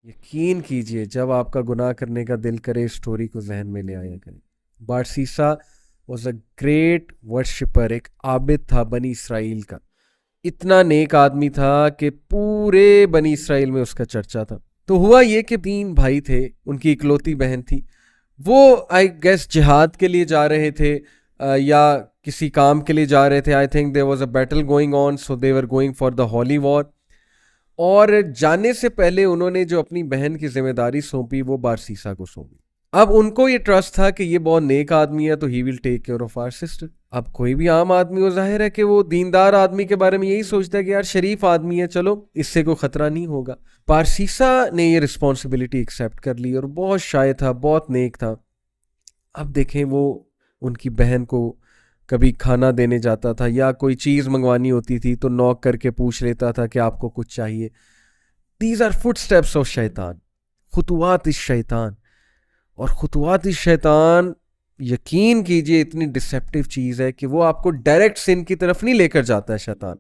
यकीन कीजिए जब आपका गुनाह करने का दिल करे इस स्टोरी को जहन में ले आया करें। बारसीसा वॉज अ ग्रेट वर्शिपर, एक आबिद था बनी इसराइल का। इतना नेक आदमी था कि पूरे बनी इसराइल में उसका चर्चा था। तो हुआ ये कि 3 भाई थे, उनकी इकलौती बहन थी। वो आई गेस जिहाद के लिए जा रहे थे या किसी काम के लिए जा रहे थे। I think there was a battle going on, so they were going for the holy war. और जाने से पहले उन्होंने जो अपनी बहन की जिम्मेदारी सौंपी वो बारसीसा को सौंपी। अब उनको ये ट्रस्ट था कि ये बहुत नेक आदमी है तो he will take care of our sister. अब कोई भी आम आदमी हो, जाहिर है कि वो दीनदार आदमी के बारे में यही सोचता है कि यार शरीफ आदमी है, चलो इससे कोई खतरा नहीं होगा। बारसीसा ने ये रिस्पॉन्सिबिलिटी एक्सेप्ट कर ली और बहुत शाय था, बहुत नेक था। अब देखें, वो उनकी बहन को कभी खाना देने जाता था या कोई चीज़ मंगवानी होती थी तो नॉक करके पूछ लेता था कि आपको कुछ चाहिए। These are footsteps of शैतान, खुतुवात इस शैतान। और खुतुवात इस शैतान, यकीन कीजिए, इतनी डिसेप्टिव चीज़ है कि वो आपको डायरेक्ट सिन की तरफ नहीं लेकर जाता है। शैतान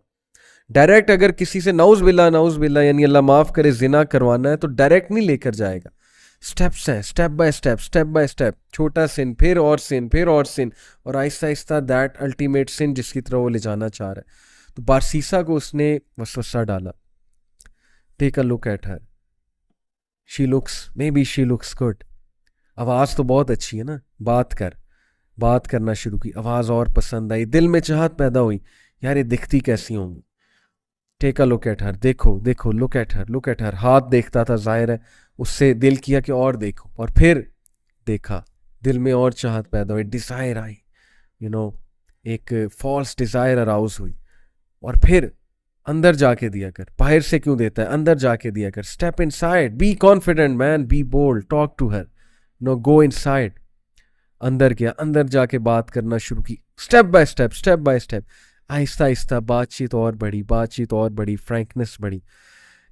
डायरेक्ट अगर किसी से नाउज बिल्ला यानी अल्लाह माफ़ करे जिना करवाना है तो डायरेक्ट नहीं लेकर जाएगा। स्टेप्स हैं, स्टेप बाय स्टेप, छोटा सिन, फिर और सिन, फिर और सिन, और आहिस्ता आहिस्ता दैट अल्टीमेट सिन जिसकी तरह वो ले जाना चाह रहा है। तो बारसीसा को उसने वसवसा डाला। Take a look at her, she looks good. आवाज़ तो बहुत अच्छी है ना, बात करना शुरू की, आवाज़ और पसंद आई, दिल में चाहत पैदा हुई, यार ये दिखती कैसी होंगी। Take a look at her, देखो लुक एट हर। हाथ देखता था, जाहिर है उससे दिल किया कि और देखो, और फिर देखा, दिल में और चाहत पैदा हुई, डिज़ायर आई, एक फॉल्स डिज़ायर अराउज हुई। और फिर अंदर जाके दिया कर, बाहर से क्यों देता है, अंदर जाके दिया कर। Step inside, be confident man, be bold, talk to her, go inside. अंदर गया, अंदर जाके बात करना शुरू की, step by step, Aahista Aahista बातचीत और बढ़ी, फ्रैंकनेस बढ़ी।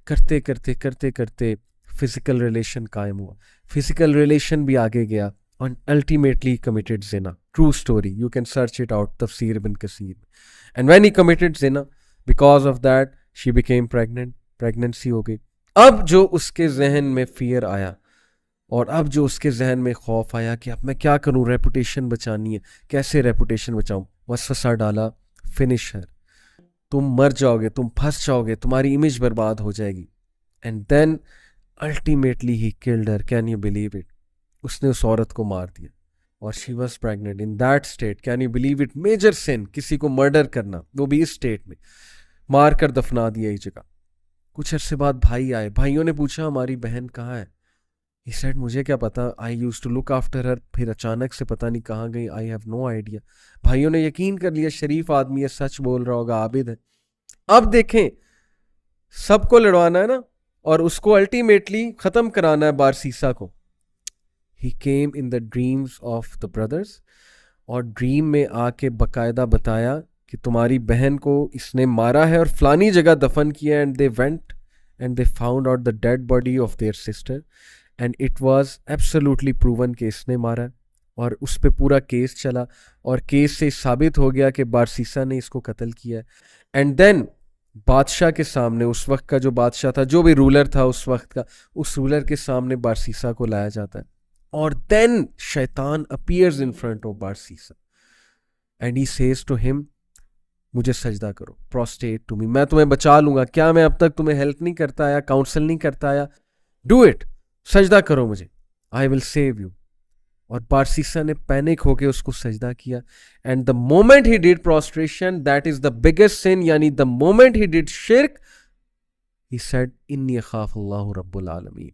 करते करते फिजिकल रिलेशन कायम हुआ, फिजिकल रिलेशन भी आगे गया, और अल्टीमेटली कमिटेड जिना। True story, you can search it out, Tafsir Ibn Kathir. And when he committed जिना, because of that she became pregnant, pregnancy हो गई। अब जो उसके जहन में फियर आया, और अब जो उसके जहन में खौफ आया कि अब मैं क्या करूं, रेपुटेशन बचानी है, कैसे रेपुटेशन बचाऊं, वसवसा डाला, फिनिश हर, तुम मर जाओगे, तुम फंस जाओगे, तुम्हारी इमेज बर्बाद हो जाएगी। And then ultimately he killed her, can you believe it. उसने उस औरत को मार दिया, और she was pregnant in that state. Can you believe it, major sin, किसी को मर्डर करना, वो भी इस स्टेट में, मार कर दफना दिया इस जगह। कुछ अरसे बाद भाई आए, भाइयों ने पूछा हमारी बहन कहाँ है। He said, मुझे क्या पता, I use to look after her, फिर अचानक से पता नहीं कहाँ गई, आई हैव नो आइडिया। भाइयों ने यकीन कर लिया शरीफ आदमी है, सच बोल रहा होगा, आबिद है। अब देखें, सबको लड़वाना है ना, और उसको अल्टीमेटली खत्म कराना है बारसीसा को। He came in the dreams of the brothers, और ड्रीम में आके बकायदा बताया कि तुम्हारी बहन को इसने मारा है और फलानी जगह दफन किया। And they went and they found out the dead body of their sister, and it was absolutely proven कि इसने मारा। और उस पर पूरा केस चला, और केस से साबित हो गया कि बारसीसा ने इसको कत्ल किया है। एंड देन बादशाह के सामने, उस वक्त का जो बादशाह था, जो भी रूलर था उस वक्त का, उस रूलर के सामने बारसीसा को लाया जाता है। और देन शैतान appears in front of Barsisa, and he says to him, मुझे सजदा करो, प्रोस्टेट टू मी, मैं तुम्हें बचा लूंगा। क्या मैं अब तक तुम्हें हेल्प नहीं करता आया, काउंसल नहीं करता आया? डू इट, सजदा करो मुझे, आई विल सेव यू। और बारसीसा ने पैनिक होके उसको सजदा किया। And the moment he did prostration, that is the biggest sin, यानी द मोमेंट ही डिड शिर्क, ही सेड इन्नी अखाफ अल्लाह रब्बुल आलमीन।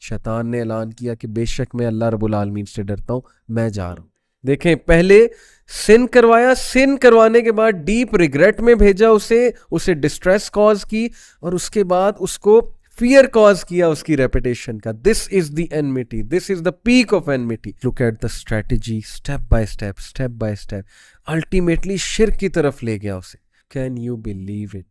शैतान ने ऐलान किया कि बेशक मैं अल्लाह रब्बुल आलमीन से डरता हूं, मैं जा रहा हूं। देखें, पहले सिन करवाया, सिन करवाने के बाद डीप रिग्रेट में भेजा उसे डिस्ट्रेस कॉज की, और उसके बाद उसको फियर कॉज किया उसकी रेपुटेशन का। This is the enmity, this is the peak of enmity. Look at the strategy, step by step, ultimately शिर्क की तरफ ले गया उसे। Can you believe it?